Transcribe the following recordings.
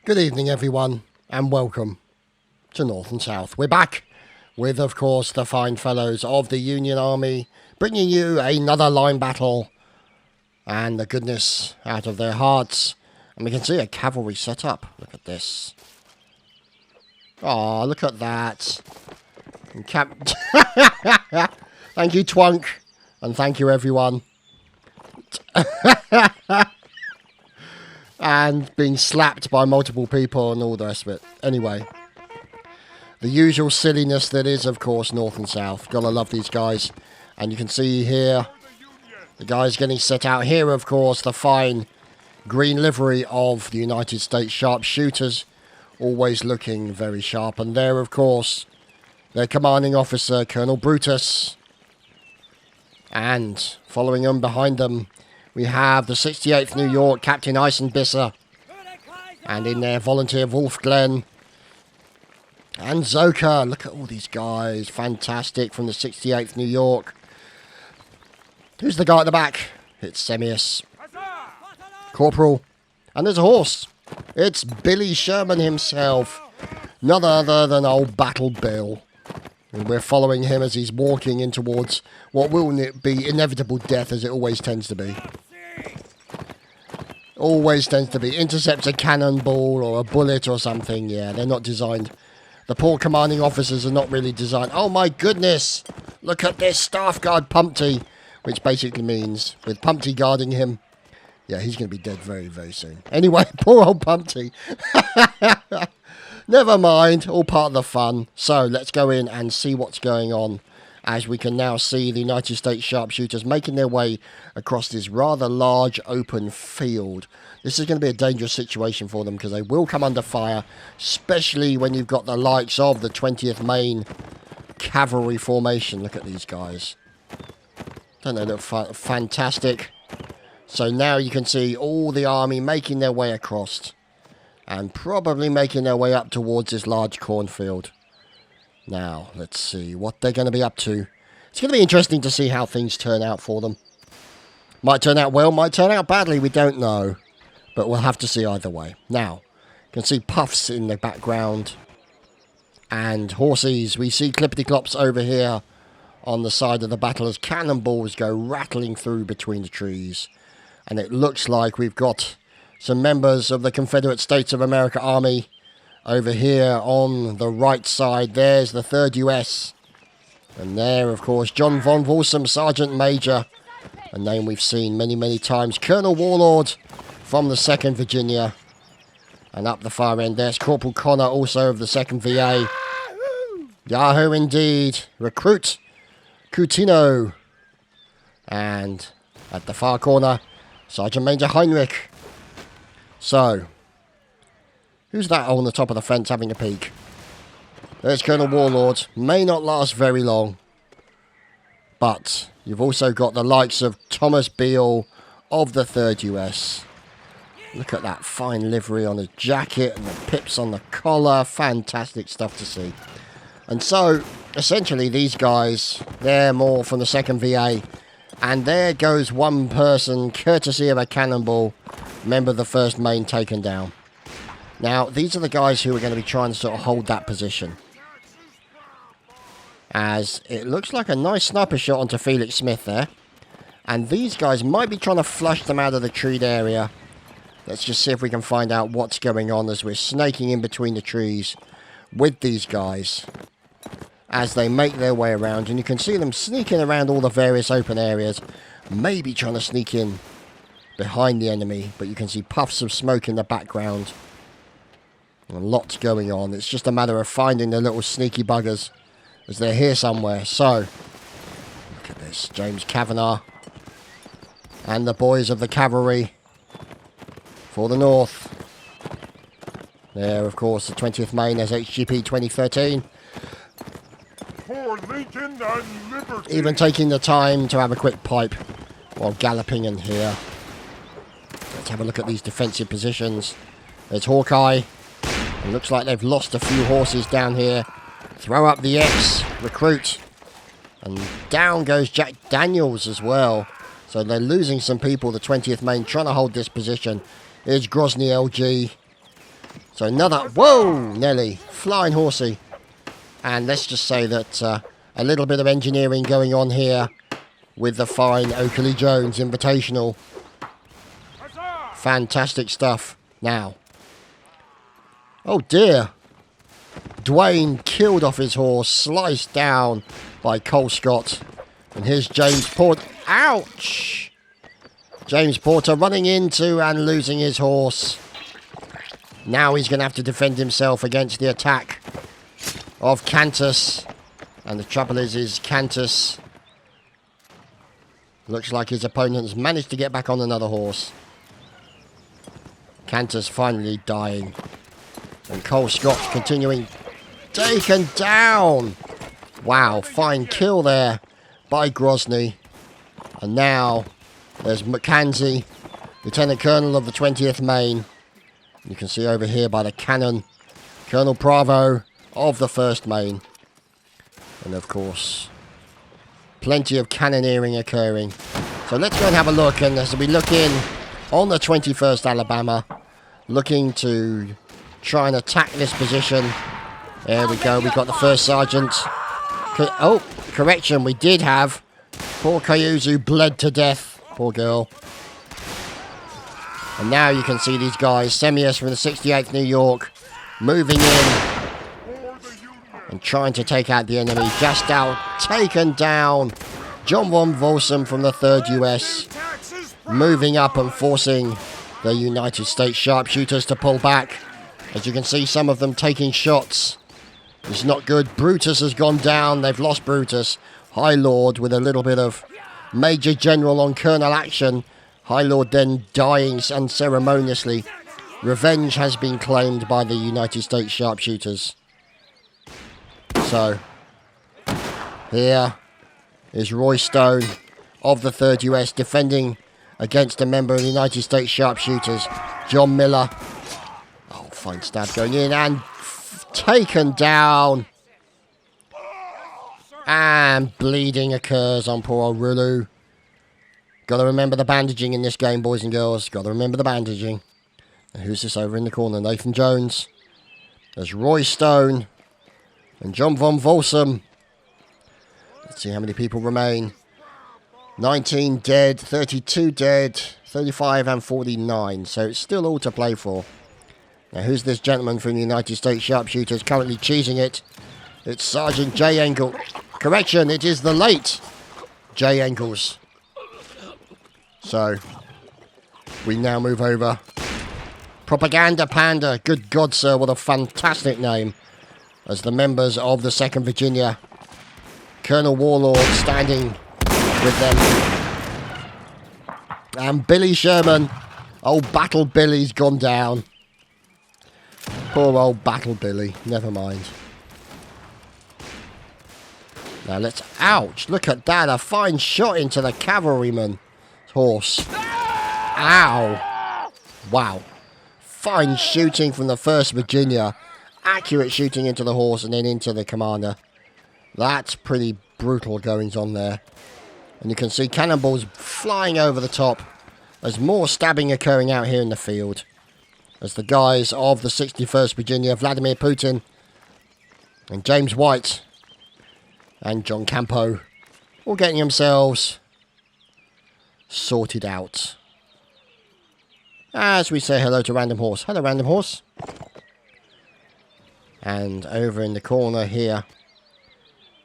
Good evening, everyone, and welcome to North and South. We're back with, of course, the fine fellows of the Union Army, bringing you another line battle and the goodness out of their hearts. And we can see a cavalry set up. Look at this. Oh, look at that. And thank you, Twunk, and thank you, everyone. And being slapped by multiple people and all the rest of it. Anyway, the usual silliness that is, of course, North and South. Gotta love these guys. And you can see here, the guys getting set out here, of course, the fine green livery of the United States sharpshooters. Always looking very sharp. And there, of course, their commanding officer, Colonel Brutus. And following them behind them, we have the 68th New York, Captain Eisenbisser. And in there, Volunteer Wolf Glenn. And Zoka. Look at all these guys. Fantastic from the 68th New York. Who's the guy at the back? It's Semius. Corporal. And there's a horse. It's Billy Sherman himself. None other than old Battle Bill. And we're following him as he's walking in towards what will be inevitable death, as it always tends to be. Always tends to be. Intercepts a cannonball or a bullet or something. Yeah, they're not designed. The poor commanding officers are not really designed. Oh my goodness! Look at this staff guard Pumpty. Which basically means, with Pumpty guarding him, yeah, he's going to be dead very, very soon. Anyway, poor old Pumpty. Never mind, all part of the fun. So, let's go in and see what's going on, as we can now see the United States sharpshooters making their way across this rather large open field. This is going to be a dangerous situation for them, because they will come under fire, especially when you've got the likes of the 20th Maine Cavalry Formation. Look at these guys. Don't they look fantastic? So now you can see all the army making their way across. And probably making their way up towards this large cornfield. Now, let's see what they're going to be up to. It's going to be interesting to see how things turn out for them. Might turn out well, might turn out badly, we don't know. But we'll have to see either way. Now, you can see puffs in the background. And horses. We see clippity-clops over here on the side of the battle as cannonballs go rattling through between the trees. And it looks like we've got some members of the Confederate States of America Army over here on the right side. There's the 3rd U.S. And there, of course, John von Walsum, Sergeant Major, a name we've seen many, many times. Colonel Warlord from the 2nd Virginia. And up the far end, there's Corporal Connor, also of the 2nd VA. Yahoo indeed. Recruit Coutinho. And at the far corner, Sergeant Major Heinrich. So, who's that on the top of the fence having a peek? There's Colonel Warlord. May not last very long. But you've also got the likes of Thomas Beale of the 3rd US. Look at that fine livery on his jacket and the pips on the collar. Fantastic stuff to see. And so, essentially, these guys, they're more from the 2nd VA. And there goes one person, courtesy of a cannonball, member of the 1st Maine, taken down. Now, these are the guys who are going to be trying to sort of hold that position. As it looks like a nice sniper shot onto Felix Smith there. And these guys might be trying to flush them out of the treed area. Let's just see if we can find out what's going on as we're snaking in between the trees with these guys as they make their way around. And you can see them sneaking around all the various open areas, maybe trying to sneak in behind the enemy, but you can see puffs of smoke in the background. And lots going on. It's just a matter of finding the little sneaky buggers as they're here somewhere. So, look at this. James Kavanagh and the boys of the cavalry for the north. There, of course, the 20th Maine as HGP 2013. For Lincoln and liberty. Even taking the time to have a quick pipe while galloping in here. Let's have a look at these defensive positions. There's Hawkeye. It looks like they've lost a few horses down here. Throw up the X, recruit. And down goes Jack Daniels as well. So they're losing some people, the 20th Maine, trying to hold this position. Here's Grozny LG. So another, whoa, Nelly, flying horsey. And let's just say that a little bit of engineering going on here with the fine Oakley Jones Invitational. Fantastic stuff. Now. Oh dear. Dwayne killed off his horse, sliced down by Cole Scott. And here's James Porter. Ouch! James Porter running into and losing his horse. Now he's going to have to defend himself against the attack of Cantus. And the trouble is Cantus looks like his opponent's managed to get back on another horse. Cantus finally dying. And Cole Scott continuing. Taken down! Wow, fine kill there by Grozny. And now there's Mackenzie, Lieutenant Colonel of the 20th Maine. You can see over here by the cannon, Colonel Bravo of the 1st Maine. And of course, plenty of cannoneering occurring. So let's go and have a look. And as we look in on the 21st Alabama, looking to try and attack this position. There we go. We've got the 1st Sergeant. Oh, correction. We did have poor Kayuzu bled to death. Poor girl. And now you can see these guys, Semmius from the 68th New York, moving in and trying to take out the enemy. Just out, taken down. John von Volsum from the 3rd US, moving up and forcing the United States sharpshooters to pull back. As you can see, some of them taking shots. It's not good. Brutus has gone down. They've lost Brutus. High Lord with a little bit of Major General on Colonel action. High Lord then dying unceremoniously. Revenge has been claimed by the United States sharpshooters. So, here is Roy Stone of the 3rd US defending against a member of the United States sharpshooters, John Miller. Oh, fine stab going in and taken down. And bleeding occurs on poor old Rulu. Got to remember the bandaging in this game, boys and girls. Got to remember the bandaging. And who's this over in the corner? Nathan Jones. There's Roy Stone. And John von Volsum. Let's see how many people remain. 19 dead, 32 dead, 35 and 49. So it's still all to play for. Now who's this gentleman from the United States sharpshooters currently cheesing it? It's Sergeant J. Engel. Correction, it is the late J. Engels. So, we now move over. Propaganda Panda. Good God, sir, what a fantastic name. As the members of the 2nd Virginia, Colonel Warlord standing with them. And Billy Sherman. Old Battle Billy's gone down. Poor old Battle Billy. Never mind. Now let's... Ouch! Look at that. A fine shot into the cavalryman's horse. Ow! Wow. Fine shooting from the 1st Virginia. Accurate shooting into the horse and then into the commander. That's pretty brutal goings on there. And you can see cannonballs flying over the top. There's more stabbing occurring out here in the field. As the guys of the 61st Virginia, Vladimir Putin and James White and John Campo, all getting themselves sorted out. As we say hello to Random Horse. Hello, Random Horse. And over in the corner here,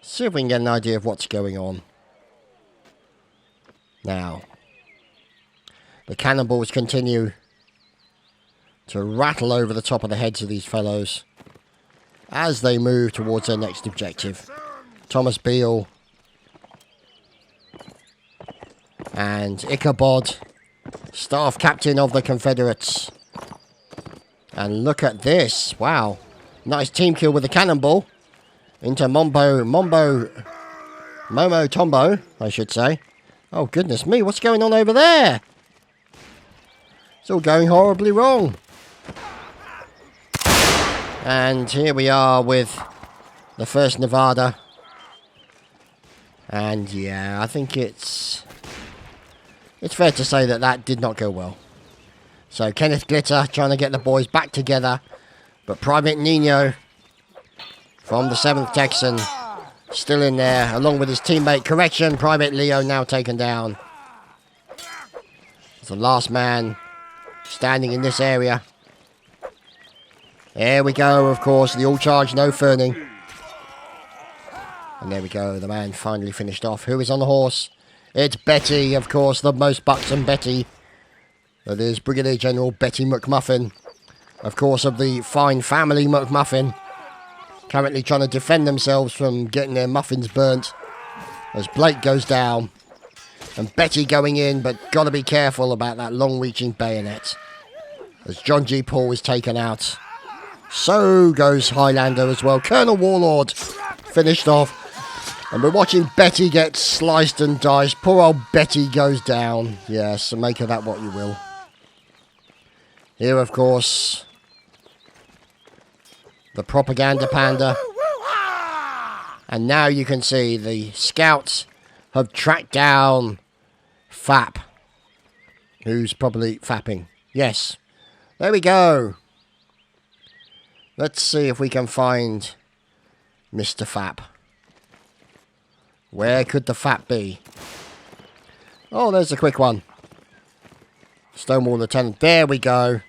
see if we can get an idea of what's going on. Now, the cannonballs continue to rattle over the top of the heads of these fellows as they move towards their next objective. Thomas Beale and Ichabod, Staff Captain of the Confederates. And look at this. Wow. Nice team kill with the cannonball into Momo Tombo, I should say. Oh, goodness me. What's going on over there? It's all going horribly wrong. And here we are with the 1st Nevada. And yeah, I think it's fair to say that that did not go well. So Kenneth Glitter trying to get the boys back together But Private Nino from the 7th Texan still in there, along with his teammate. Correction, Private Leo now taken down. It's the last man standing in this area. There we go, of course, the all charge, no ferning. And there we go, the man finally finished off. Who is on the horse? It's Betty, of course, the most buxom Betty. That is Brigadier General Betty McMuffin. Of course, of the fine family McMuffin. Currently trying to defend themselves from getting their muffins burnt. As Blake goes down. And Betty going in, but got to be careful about that long-reaching bayonet. As John G. Paul is taken out. So goes Highlander as well. Colonel Warlord finished off. And we're watching Betty get sliced and diced. Poor old Betty goes down. Yes, so make of that what you will. Here, of course, the propaganda panda. And now you can see the scouts have tracked down Fap. Who's probably fapping. Yes. There we go. Let's see if we can find Mr. Fap. Where could the Fap be? Oh, there's a quick one. Stonewall Lieutenant. There we go.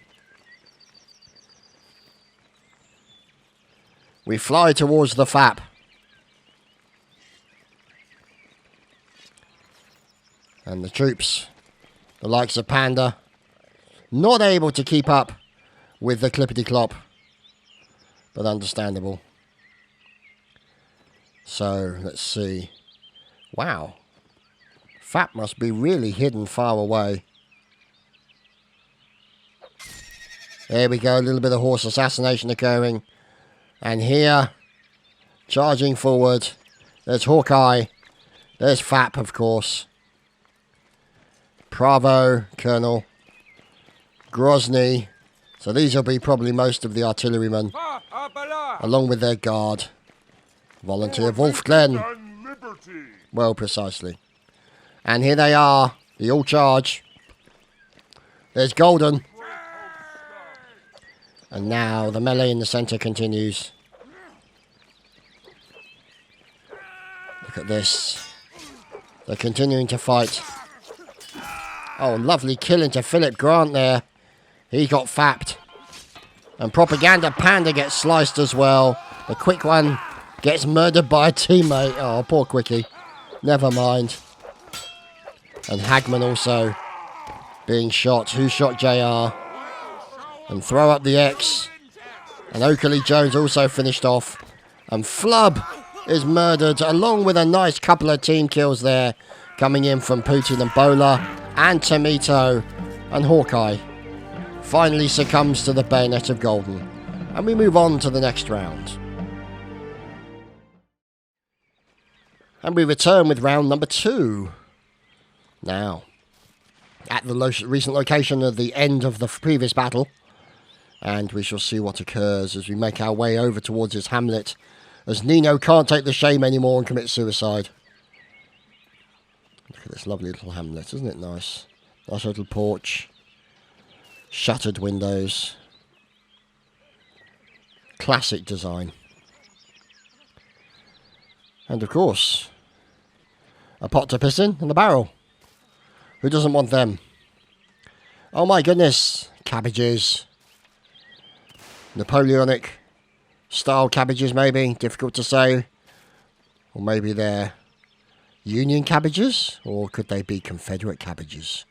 We fly towards the Fap. And the troops, the likes of Panda, not able to keep up with the Clippity-Clop. But understandable. So, let's see. Wow. Fap must be really hidden far away. There we go, a little bit of horse assassination occurring. And here, charging forward, there's Hawkeye. There's Fap, of course. Bravo, Colonel. Grozny. So these will be probably most of the artillerymen, along with their guard. Volunteer Wolf Glen. Well, precisely. And here they are, the all charge. There's Golden. And now the melee in the centre continues. Look at this. They're continuing to fight. Oh, lovely kill into Philip Grant there. He got fapped. And Propaganda Panda gets sliced as well. The quick one gets murdered by a teammate. Oh, poor Quickie. Never mind. And Hagman also being shot. Who shot JR? And throw up the X. And Oakley Jones also finished off. And Flub is murdered, along with a nice couple of team kills there, coming in from Putin and Bola, and Tomito, and Hawkeye finally succumbs to the bayonet of Golden. And we move on to the next round. And we return with round number 2. Now, at the recent location of the end of the previous battle, and we shall see what occurs as we make our way over towards his hamlet, as Nino can't take the shame anymore and commits suicide. Look at this lovely little hamlet, isn't it nice? Nice little porch. Shuttered windows. Classic design. And of course, a pot to piss in and a barrel. Who doesn't want them? Oh my goodness. Cabbages. Napoleonic style cabbages maybe. Difficult to say. Or maybe they're Union cabbages? Or could they be Confederate cabbages?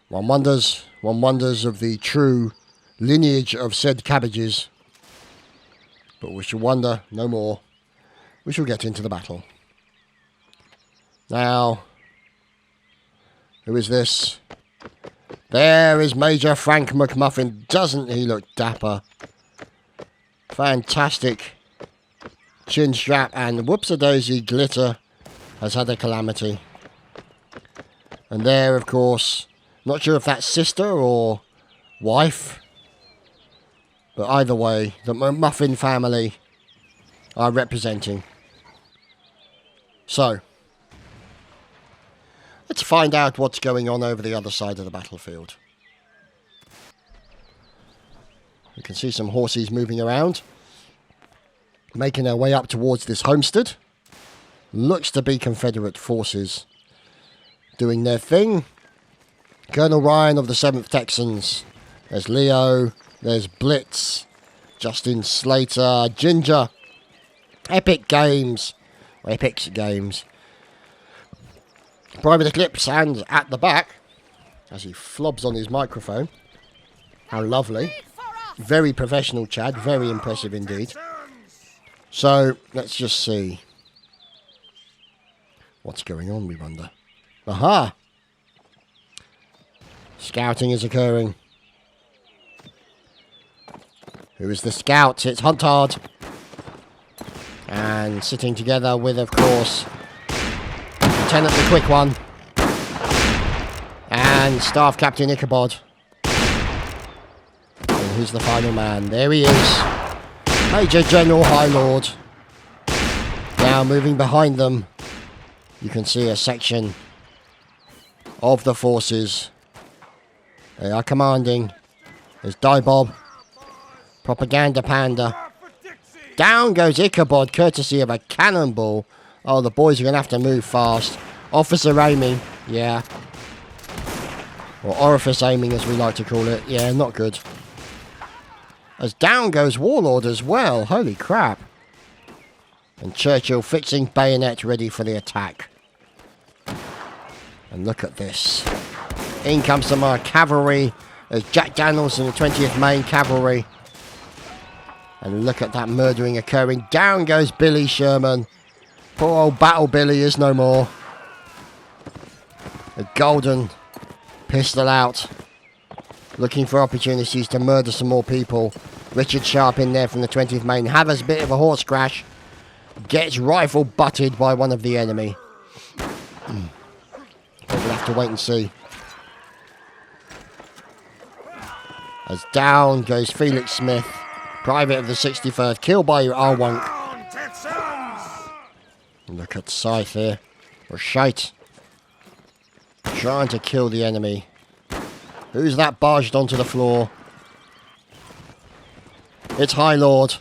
One wonders of the true lineage of said cabbages. But we shall wonder no more. We shall get into the battle. Now, who is this? There is Major Frank McMuffin. Doesn't he look dapper? Fantastic chin strap, and whoops-a-daisy glitter has had a calamity. And there, of course, not sure if that's sister or wife, but either way, the McMuffin family are representing. So, let's find out what's going on over the other side of the battlefield. You can see some horses moving around, making their way up towards this homestead. Looks to be Confederate forces doing their thing. Colonel Ryan of the 7th Texans. There's Leo. There's Blitz. Justin Slater. Ginger. Epic Games. Epic Games. Private Eclipse and at the back, as he flobs on his microphone. How lovely. Very professional, Chad. Very impressive indeed. So, let's just see. What's going on, we wonder. Aha! Scouting is occurring. Who is the scout? It's Huntard. And sitting together with, of course, Lieutenant the Quick One. And Staff Captain Ichabod. And who's the final man? There he is. Major General High Lord. Now moving behind them, you can see a section of the forces. They are commanding. There's Dibob. Propaganda Panda. Down goes Ichabod, courtesy of a cannonball. Oh, the boys are going to have to move fast. Officer aiming. Yeah. Or orifice aiming, as we like to call it. Yeah, not good. As down goes Warlord as well. Holy crap. And Churchill fixing bayonet ready for the attack. And look at this. In comes some cavalry. There's Jack Daniels and the 20th Maine Cavalry. And look at that murdering occurring. Down goes Billy Sherman. Poor old Battle Billy is no more. A golden pistol out. Looking for opportunities to murder some more people. Richard Sharp in there from the 20th Maine. Has a bit of a horse crash. Gets rifle butted by one of the enemy. But we'll have to wait and see. As down goes Felix Smith. Private of the 61st. Killed by Arwunk. Look at Scythe here. Or Shite. Trying to kill the enemy. Who's that barged onto the floor? It's High Lord.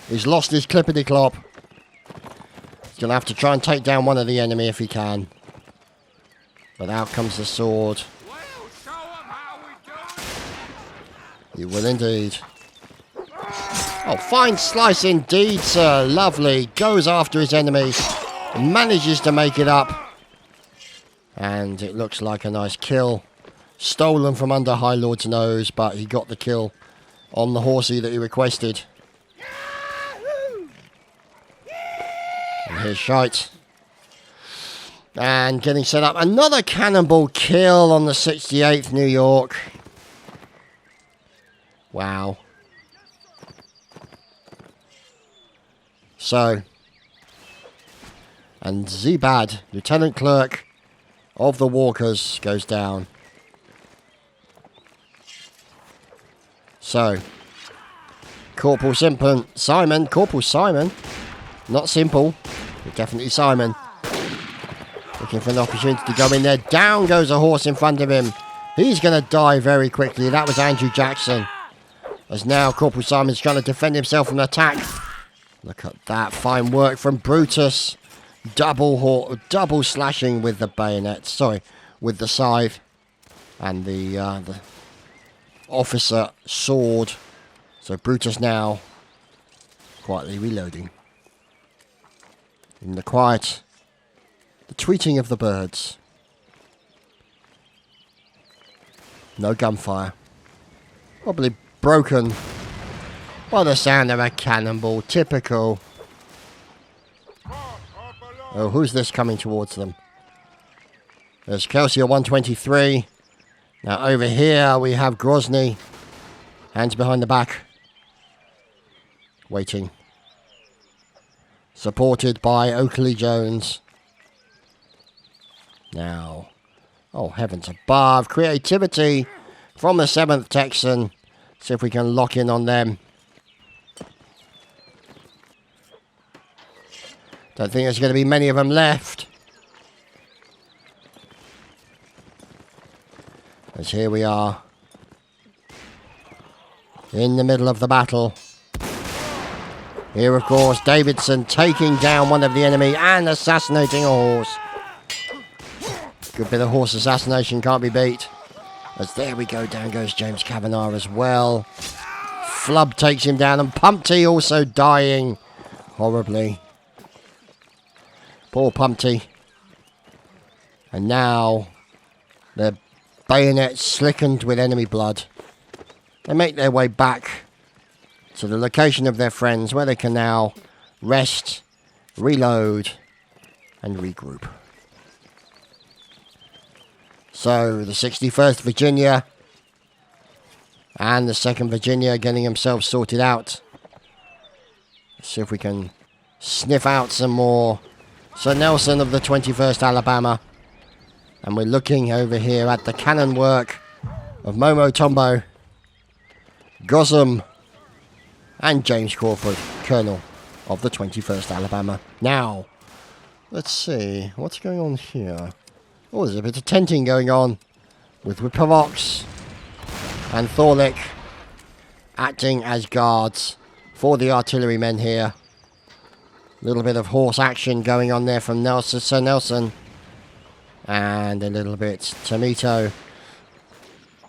He's lost his clippity-clop. He's going to have to try and take down one of the enemy if he can. But out comes the sword. He will indeed. Oh, fine slice indeed, sir. Lovely. Goes after his enemy. Manages to make it up. And it looks like a nice kill. Stolen from under High Lord's nose, but he got the kill on the horsey that he requested. And here's Shite. And getting set up. Another cannonball kill on the 68th New York. Wow. So. And Zebad, Lieutenant Clerk of the Walkers, goes down. So. Corporal Simon. Corporal Simon. Not Simple. But definitely Simon. Looking for an opportunity to go in there. Down goes a horse in front of him. He's going to die very quickly. That was Andrew Jackson. As now Corporal Simon's trying to defend himself from an attack. Look at that. Fine work from Brutus. Double slashing with the bayonet. Sorry, with the scythe. And the officer sword. So Brutus now quietly reloading. In the quiet, the tweeting of the birds. No gunfire. Probably broken by the sound of a cannonball. Typical. Oh, who's this coming towards them? There's Kelsey 123. Now over here we have Grozny. Hands behind the back. Waiting. Supported by Oakley Jones. Now. Oh, heavens above. Creativity from the 7th Texan. See if we can lock in on them. Don't think there's going to be many of them left. As here we are. in the middle of the battle. Here, of course, Davidson taking down one of the enemy and assassinating a horse. Good bit of horse assassination, can't be beat. As there we go, down goes James Kavanagh as well. Flub takes him down, and Pumpty also dying horribly. Poor Pumpty. And now their bayonets slickened with enemy blood. They make their way back to the location of their friends, where they can now rest, reload, and regroup. So the 61st Virginia and the 2nd Virginia getting themselves sorted out. Let's see if we can sniff out some more Sir Nelson of the 21st Alabama. And we're looking over here at the cannon work of Momo Tombo, Gossom, and James Crawford, Colonel of the 21st Alabama. Now, let's see, what's going on here? Oh, there's a bit of tenting going on with Whipavox and Thorlick acting as guards for the artillerymen here. A little bit of horse action going on there from Nelson, Sir Nelson. And a little bit Tomito.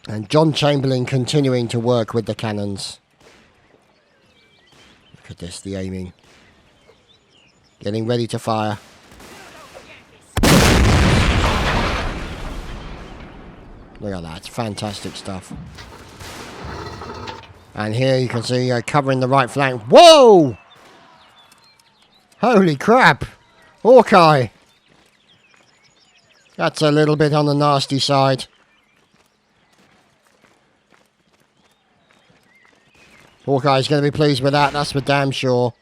And John Chamberlain continuing to work with the cannons. Look at this, the aiming. Getting ready to fire. Look at that, it's fantastic stuff. And here you can see covering the right flank. Whoa! Holy crap! Hawkeye! That's a little bit on the nasty side. Hawkeye's going to be pleased with that, that's for damn sure.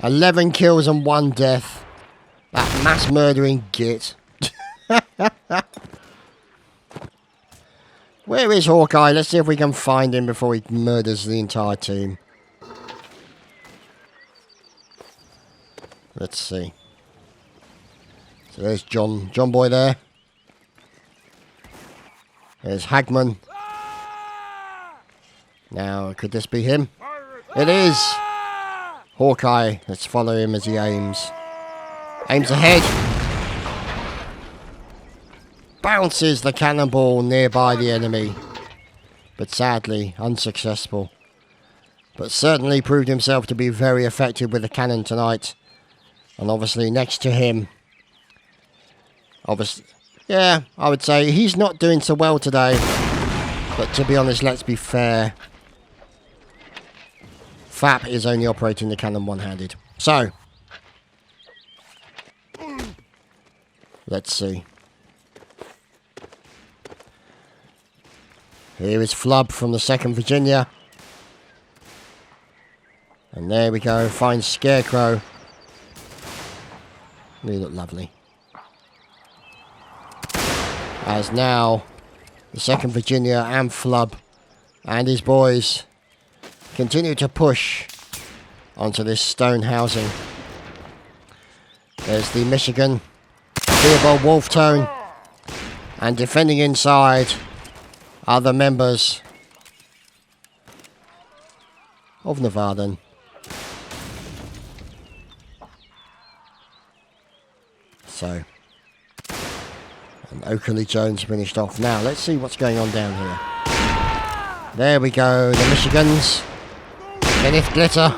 11 kills and 1 death. That mass murdering git. Where is Hawkeye? Let's see if we can find him before he murders the entire team. Let's see. So there's John Boy there. There's Hagman. Now, could this be him? It is! Hawkeye, let's follow him as he aims. Aims ahead. Bounces the cannonball nearby the enemy. But sadly, unsuccessful. But certainly proved himself to be very effective with the cannon tonight. And obviously next to him, obviously, yeah, I would say he's not doing so well today. But to be honest, let's be fair. Fap is only operating the cannon one-handed. So, let's see. Here is Flub from the 2nd Virginia. And there we go, finds Scarecrow. They look lovely. As now, the 2nd Virginia and Flub and his boys continue to push onto this stone housing. There's the Michigan, Theobald Wolftone, and defending inside are the members of Nevadan. So, and Oakley Jones finished off. Now, let's see what's going on down here. There we go, the Michigans. Kenneth Glitter.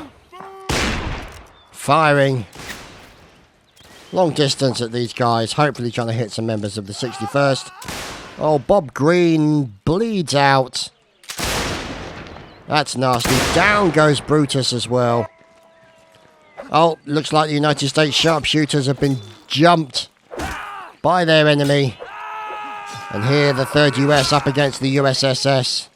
Firing. Long distance at these guys, hopefully trying to hit some members of the 61st. Oh, Bob Green bleeds out. That's nasty. Down goes Brutus as well. Oh, looks like the United States sharpshooters have been jumped by their enemy. And here the 3rd US up against the USSS.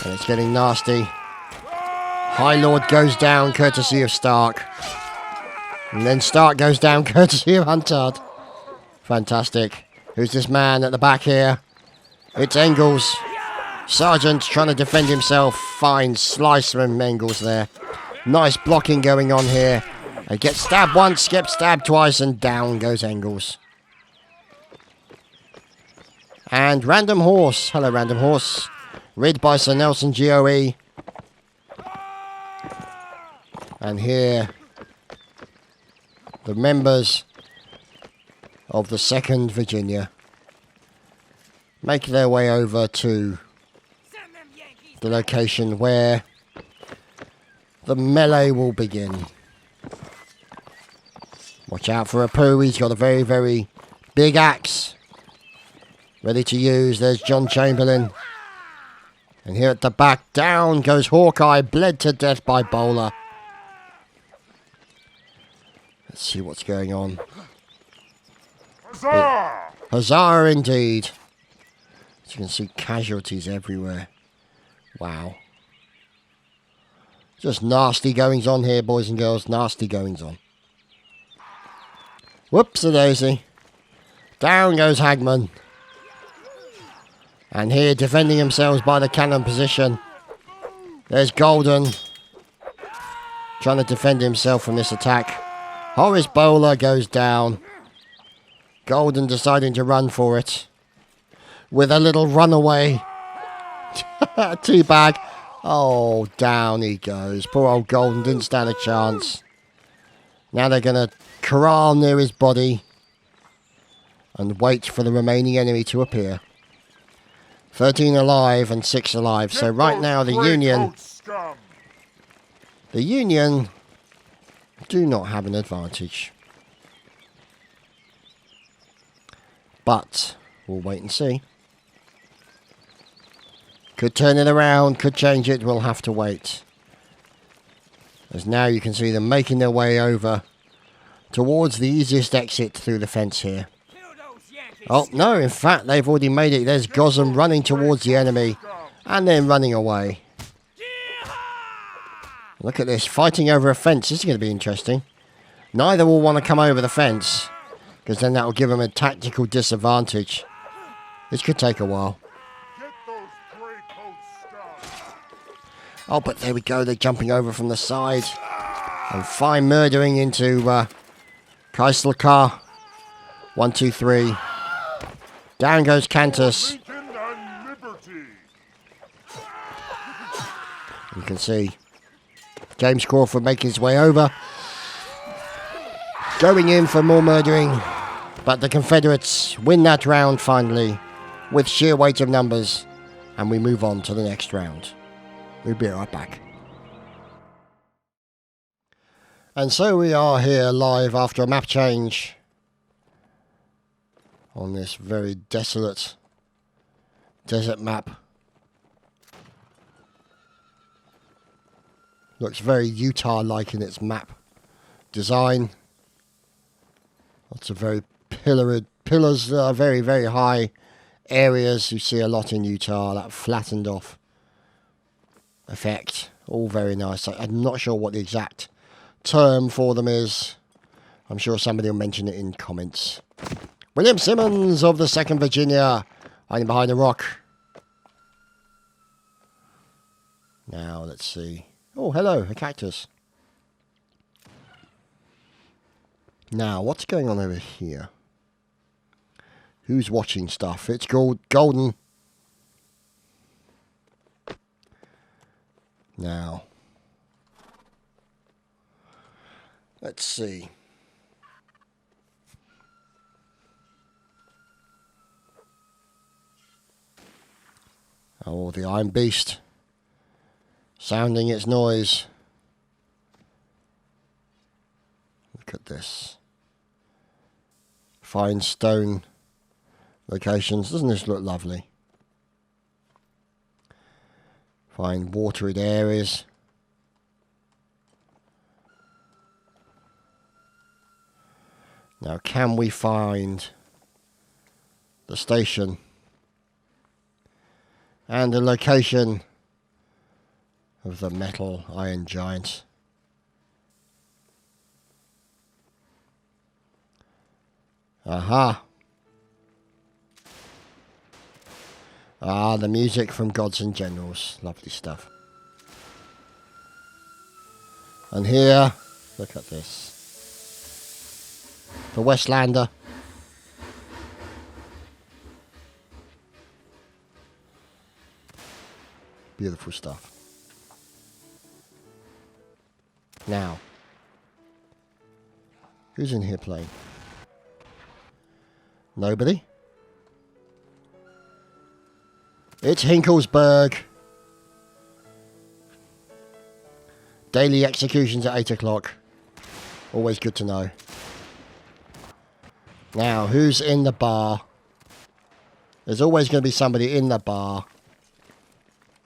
And it's getting nasty. High Lord goes down courtesy of Stark. And then Stark goes down courtesy of Huntard. Fantastic. Who's this man at the back here? It's Engels. Sergeant trying to defend himself. Fine slice from Engels there. Nice blocking going on here. He gets stabbed once, gets stabbed twice, and down goes Engels. And Random Horse. Hello, Random Horse. Rid by Sir Nelson GOE. And here, the members of the 2nd Virginia make their way over to the location where the melee will begin. Watch out for Apu. He's got a very, very big axe ready to use. There's John Chamberlain. And here at the back, down goes Hawkeye, bled to death by Bowler. Let's see what's going on. Huzzah! Huzzah indeed. As you can see, casualties everywhere. Wow. Just nasty goings on here, boys and girls. Nasty goings on. Whoops-a-daisy. Down goes Hagman. And here, defending themselves by the cannon position. There's Golden. Trying to defend himself from this attack. Horace Bowler goes down. Golden deciding to run for it. With a little runaway. Teabag. Oh, down he goes. Poor old Golden didn't stand a chance. Now they're going to corral near his body. And wait for the remaining enemy to appear. 13 alive and 6 alive. So right now the Union do not have an advantage. But we'll wait and see. Could turn it around, could change it, we'll have to wait. As now you can see them making their way over towards the easiest exit through the fence here. Oh, no, in fact, they've already made it. There's Gotham running towards the enemy and then running away. Look at this, fighting over a fence. This is going to be interesting. Neither will want to come over the fence, because then that will give them a tactical disadvantage. This could take a while. Oh, but there we go. They're jumping over from the side. And fine murdering into Kaislakar. 1, 2, 3. Down goes Cantus. You can see James Crawford making his way over. Going in for more murdering. But the Confederates win that round finally. With sheer weight of numbers. And we move on to the next round. We'll be right back. And so we are here live after a map change. On this very desolate desert map. Looks very Utah-like in its map design. Lots of very pillars that are very, very high areas. You see a lot in Utah, that flattened off effect. All very nice. I'm not sure what the exact term for them is. I'm sure somebody will mention it in comments. William Simmons of the 2nd Virginia, hiding behind a rock. Now, let's see. Oh, hello, a cactus. Now, what's going on over here? Who's watching stuff? It's Golden. Now, let's see. Oh, the Iron Beast. Sounding its noise. Look at this. Fine stone locations. Doesn't this look lovely? Fine watered areas. Now, can we find the station and the location of the metal iron giant? Aha! Ah, the music from Gods and Generals. Lovely stuff. And here, look at this. The Westlander. Beautiful stuff. Now, who's in here playing? Nobody? It's Hinklesberg. Daily executions at 8 o'clock. Always good to know. Now, who's in the bar? There's always going to be somebody in the bar.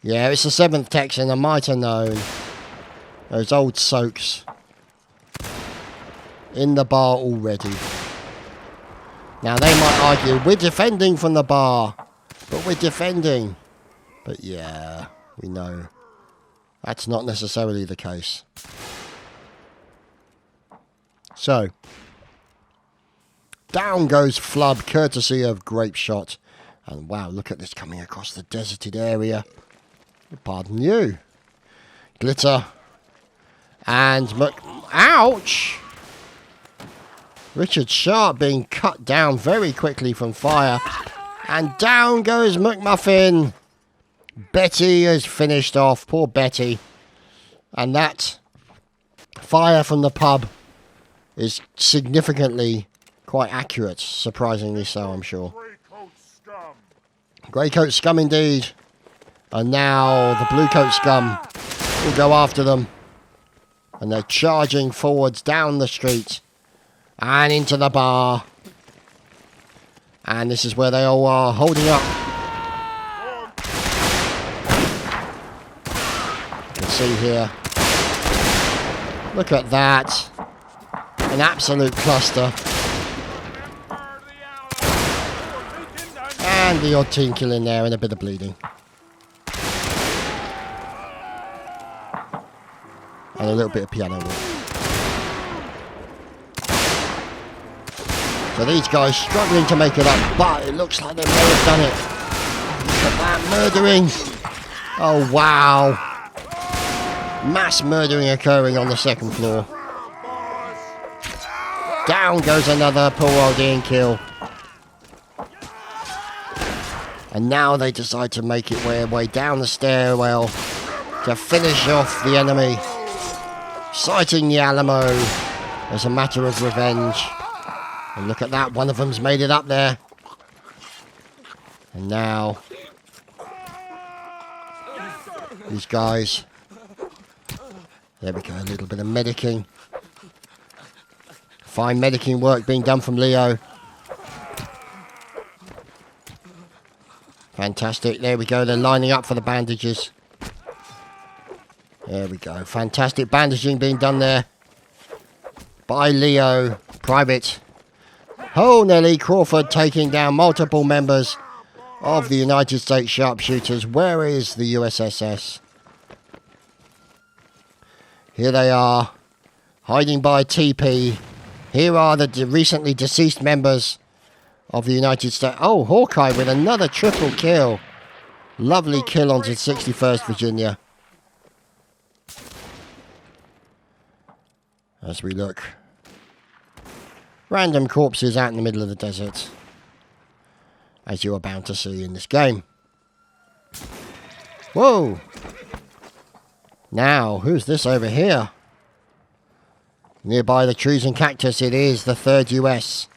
Yeah, it's the 7th Texan. I might have known. Those old soaks. In the bar already. Now, they might argue, we're defending from the bar. But we're defending. But yeah, we know. That's not necessarily the case. So. Down goes Flub, courtesy of Grape Shot. And wow, look at this coming across the deserted area. Pardon you. Glitter. And ouch! Richard Sharp being cut down very quickly from fire. And down goes McMuffin. Betty is finished off. Poor Betty. And that fire from the pub is significantly quite accurate. Surprisingly so, I'm sure. Greycoat scum indeed. And now the bluecoat scum will go after them. And they're charging forwards down the street. And into the bar. And this is where they all are holding up. You can see here. Look at that. An absolute cluster. And the odd team kill in there and a bit of bleeding. And a little bit of piano work. So these guys struggling to make it up, but it looks like they may have done it. Look at that murdering. Oh wow. Mass murdering occurring on the 2nd floor. Down goes another poor old Ian kill. And now they decide to make it their way down the stairwell to finish off the enemy. Citing the Alamo as a matter of revenge. And look at that, one of them's made it up there. And now these guys. There we go, a little bit of medicing. Fine medicing work being done from Leo. Fantastic, there we go, they're lining up for the bandages. There we go, fantastic bandaging being done there by Leo, Private. Oh, Nellie Crawford taking down multiple members of the United States sharpshooters. Where is the USSS? Here they are, hiding by TP. Here are the recently deceased members of the United States. Oh, Hawkeye with another triple kill. Lovely kill onto 61st Virginia. As we look. Random corpses out in the middle of the desert. As you are bound to see in this game. Whoa! Now, who's this over here? Nearby the trees and cactus, it is the 3rd US.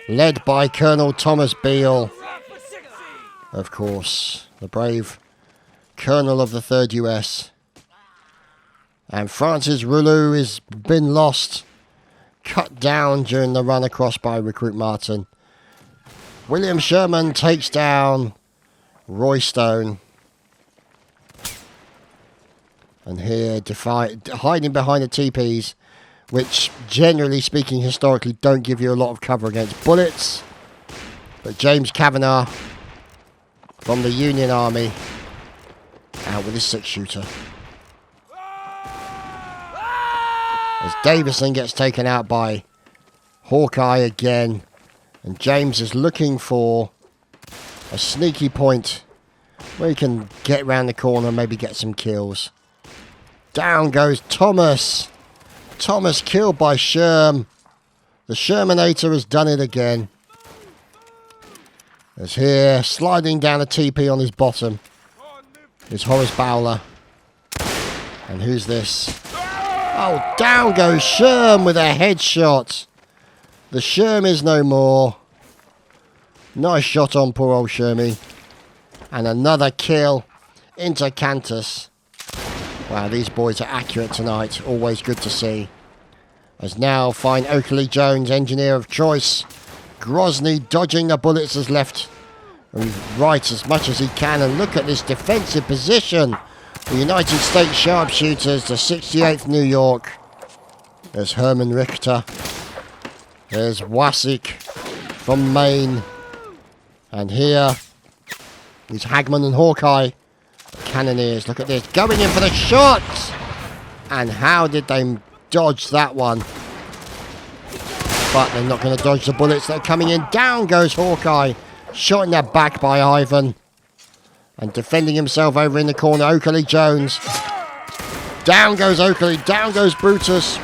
Led by Colonel Thomas Beale. Of course, the brave Colonel of the 3rd US. And Francis Rouleau has been lost. Cut down during the run across by Recruit Martin. William Sherman takes down Roy Stone. And here, hiding behind the TPs, which, generally speaking, historically, don't give you a lot of cover against bullets. But James Kavanagh, from the Union Army, out with his 6-shooter. As Davison gets taken out by Hawkeye again. And James is looking for a sneaky point where he can get round the corner and maybe get some kills. Down goes Thomas. Thomas killed by Sherm. The Shermanator has done it again. As here, sliding down a TP on his bottom, is Horace Bowler. And who's this? Oh, down goes Sherm with a headshot. The Sherm is no more. Nice shot on poor old Shermy. And another kill into Cantus. Wow, these boys are accurate tonight. Always good to see. As now find Oakley Jones, engineer of choice. Grozny dodging the bullets as left and right as much as he can. And look at this defensive position. The United States sharpshooters, the 68th New York. There's Herman Richter. There's Wasik from Maine. And here is Hagman and Hawkeye. The Cannoneers, look at this. Going in for the shots. And how did they dodge that one? But they're not going to dodge the bullets that are coming in. Down goes Hawkeye. Shot in the back by Ivan. And defending himself over in the corner, Oakley Jones. Down goes Oakley. Down goes Brutus.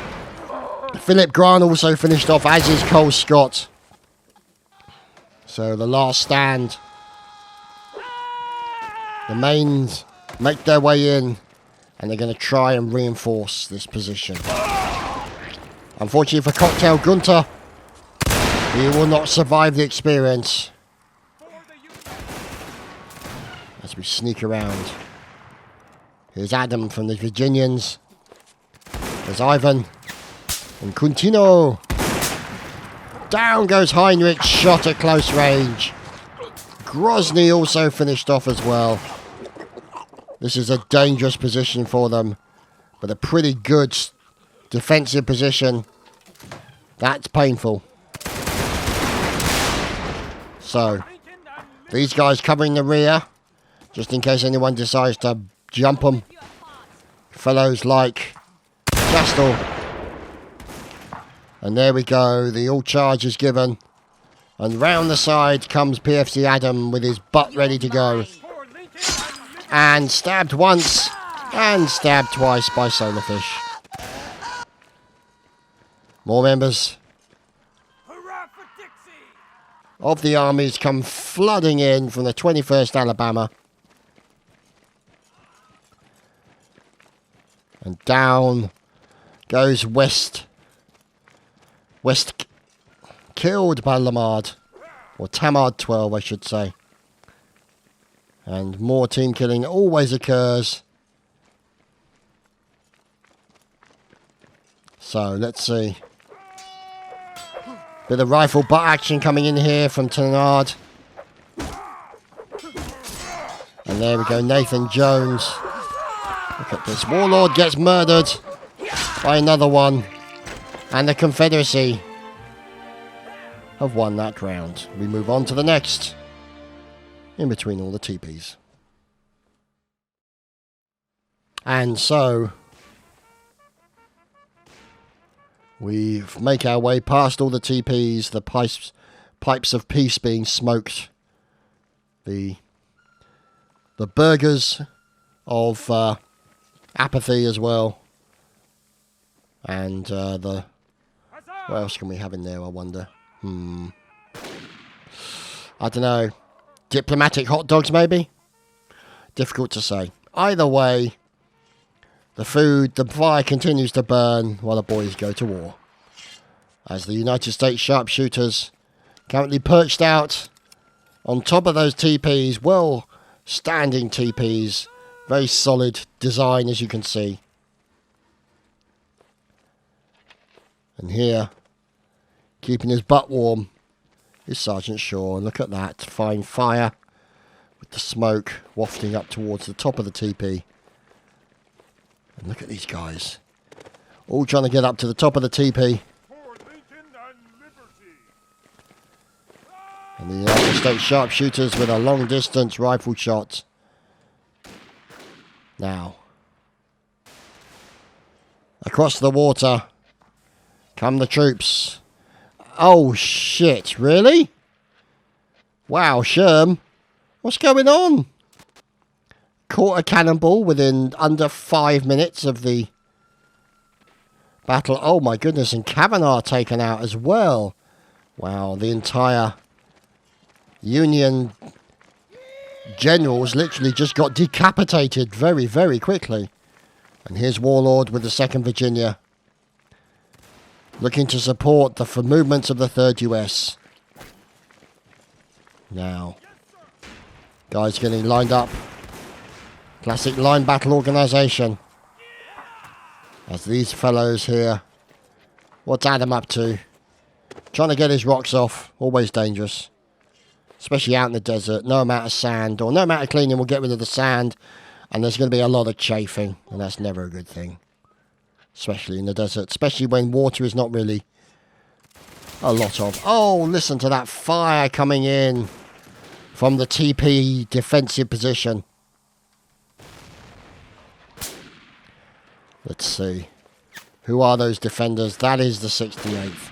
Philip Grant also finished off, as is Cole Scott. So the last stand. The Mains make their way in. And they're going to try and reinforce this position. Unfortunately for Cocktail Gunter, he will not survive the experience. As we sneak around. Here's Adam from the Virginians. There's Ivan. And Coutinho. Down goes Heinrich, shot at close range. Grozny also finished off as well. This is a dangerous position for them. But a pretty good defensive position. That's painful. So, these guys covering the rear. Just in case anyone decides to jump them. Fellows like Castle. And there we go. The all charge is given. And round the side comes PFC Adam with his butt ready to go. And stabbed once. And stabbed twice by Solarfish. More members of the armies come flooding in from the 21st Alabama. And down goes West. West killed by Lamard. Or Tamard 12, I should say. And more team killing always occurs. So, let's see. Bit of rifle butt action coming in here from Tenard. And there we go, Nathan Jones. Look at this. Warlord gets murdered by another one. And the Confederacy have won that round. We move on to the next. In between all the teepees. And so we make our way past all the teepees, the pipes of peace being smoked, the burgers of apathy as well, and what else can we have in there, I wonder? I don't know. Diplomatic hot dogs, maybe? Difficult to say. Either way, the fire continues to burn while the boys go to war. As the United States sharpshooters currently perched out on top of those teepees, well standing teepees, very solid design as you can see. And here, keeping his butt warm, is Sergeant Shaw. And look at that, fine fire with the smoke wafting up towards the top of the teepee. And look at these guys, all trying to get up to the top of the teepee. And the United States sharpshooters with a long distance rifle shot. Now, across the water come the troops. Oh shit, really? Wow, Sherm, what's going on? Caught a cannonball within under 5 minutes of the battle. Oh my goodness, and Kavanaugh taken out as well. Wow, the entire Union generals literally just got decapitated very, very quickly. And here's Warlord with the 2nd Virginia. looking to support the movements of the 3rd US. Now, guys getting lined up. Classic line battle organisation. As these fellows here, what's Adam up to? Trying to get his rocks off, always dangerous. Especially out in the desert, no amount of sand or no amount of cleaning will get rid of the sand, and there's going to be a lot of chafing, and that's never a good thing. Especially in the desert, especially when water is not really a lot of. Oh, listen to that fire coming in from the TP defensive position. Let's see. Who are those defenders? That is the 68th.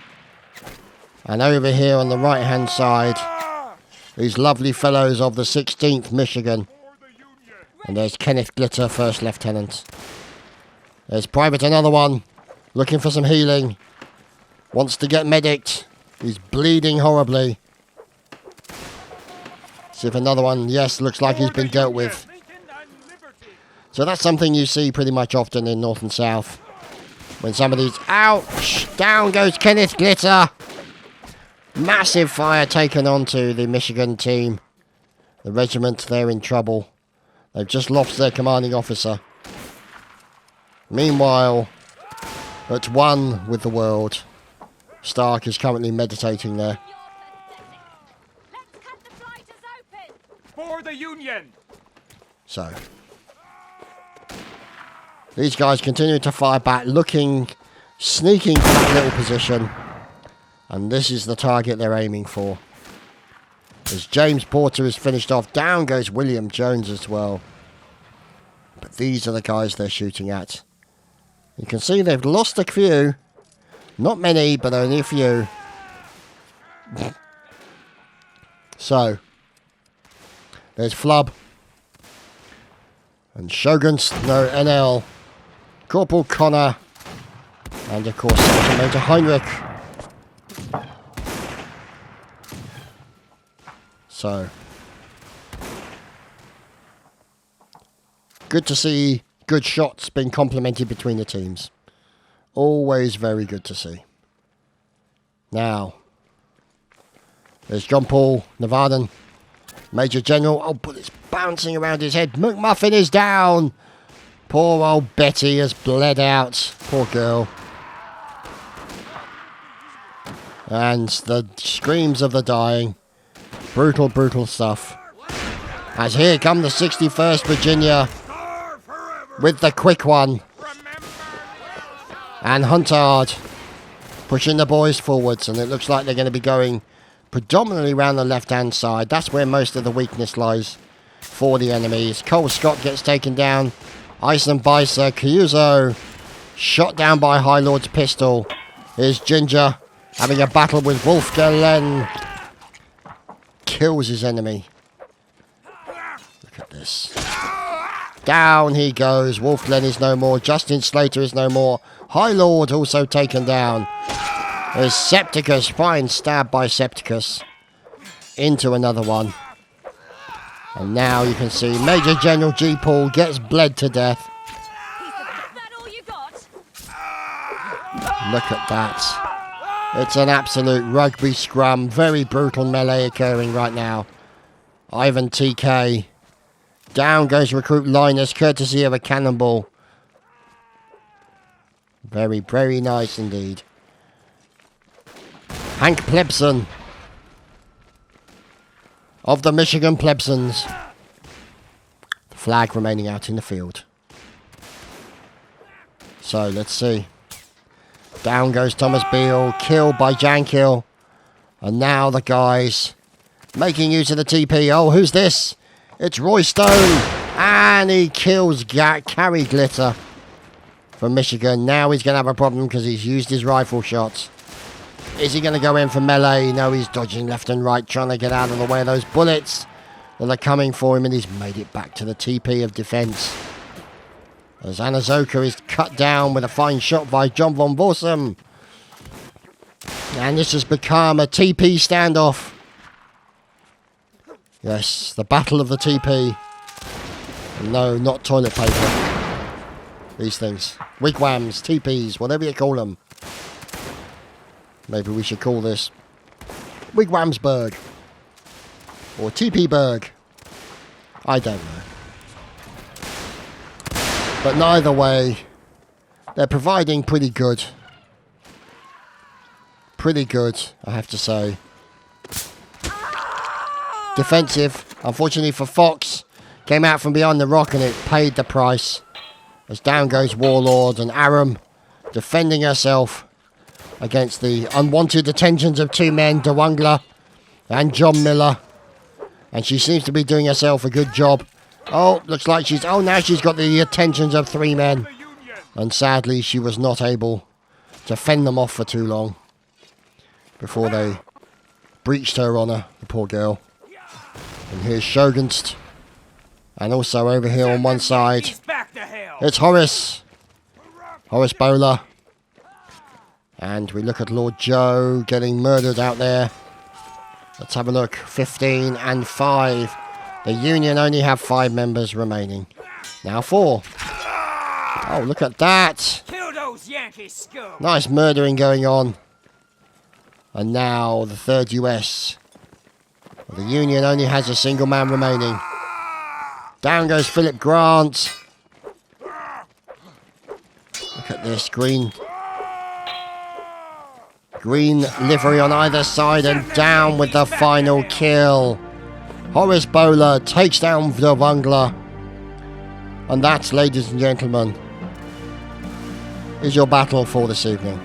And over here on the right hand side, these lovely fellows of the 16th Michigan. And there's Kenneth Glitter, 1st Lieutenant. There's Private, another one, looking for some healing. Wants to get medicked. He's bleeding horribly. See if another one, yes, looks like he's been dealt with. So that's something you see pretty much often in North and South. When somebody's, ouch, down goes Kenneth Glitter. Massive fire taken onto the Michigan team. The regiment, they're in trouble. They've just lost their commanding officer. Meanwhile, at one with the world, Stark is currently meditating there. Let's cut the fighters open. For the Union! So, these guys continue to fire back, sneaking to that little position. And this is the target they're aiming for. As James Porter is finished off, down goes William Jones as well. But these are the guys they're shooting at. You can see they've lost a few. Not many, but only a few. So, there's Flub. And Shogun's, no, NL. Corporal Connor. And of course, Sergeant Major Heinrich. So, good to see good shots being complemented between the teams. Always very good to see. Now, there's John Paul Nevadan, Major General. Oh, but it's bouncing around his head. McMuffin is down. Poor old Betty has bled out. Poor girl. And the screams of the dying. Brutal, brutal stuff. As here come the 61st Virginia with the quick one. And Huntard pushing the boys forwards, and it looks like they're going to be going predominantly around the left-hand side. That's where most of the weakness lies for the enemies. Cole Scott gets taken down. Iceland Bicer, Kyuzo shot down by High Lord's pistol. Here's Ginger having a battle with Wolf Galen. Kills his enemy. Look at this. Down he goes. Wolf Glen is no more. Justin Slater is no more. High Lord also taken down. There's Septicus. Fine stab by Septicus. Into another one. And now you can see Major General G. Paul gets bled to death. Is that all you got? Look at that. It's an absolute rugby scrum. Very brutal melee occurring right now. Ivan TK. Down goes Recruit Linus, courtesy of a cannonball. Very, very nice indeed. Hank Plebson. Of the Michigan Plebsons. The flag remaining out in the field. So, let's see. Down goes Thomas Beale, killed by Jankill. And now the guys making use of the TP. Oh, who's this? It's Roy Stone. And he kills Carrie Glitter from Michigan. Now he's going to have a problem because he's used his rifle shots. Is he going to go in for melee? No, he's dodging left and right, trying to get out of the way of those bullets that are coming for him. And he's made it back to the TP of defense. As Anazoka is cut down with a fine shot by John von Vorsum. And this has become a TP standoff. Yes, the battle of the TP. No, not toilet paper. These things. Wigwams, TPs, whatever you call them. Maybe we should call this Wigwamsburg. Or TPburg. I don't know. But neither way, they're providing pretty good. Pretty good, I have to say. Defensive, unfortunately for Fox. Came out from behind the rock and it paid the price. As down goes Warlord and Aram defending herself against the unwanted attentions of two men, Dewangla and John Miller. And she seems to be doing herself a good job. Oh, looks like she's... Oh, now she's got the attentions of three men. And sadly, she was not able to fend them off for too long before they breached her honour, the poor girl. And here's Shogunst. And also over here on one side, it's Horace. Horace Bowler. And we look at Lord Joe getting murdered out there. Let's have a look. 15 and 5. The Union only have 5 members remaining. Now 4. Oh, look at that. Kill those Yankee scum. Nice murdering going on. And now the 3rd US. The Union only has a single man remaining. Down goes Philip Grant. Look at this green livery on either side, and down with the final kill. Horace Bowler takes down the Bungler. And that, ladies and gentlemen, is your battle for this evening.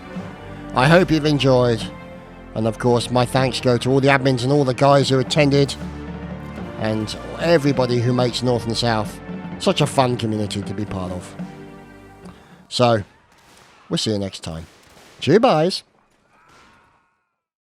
I hope you've enjoyed. And of course, my thanks go to all the admins and all the guys who attended. And everybody who makes North and South such a fun community to be part of. So, we'll see you next time. Cheers, boys.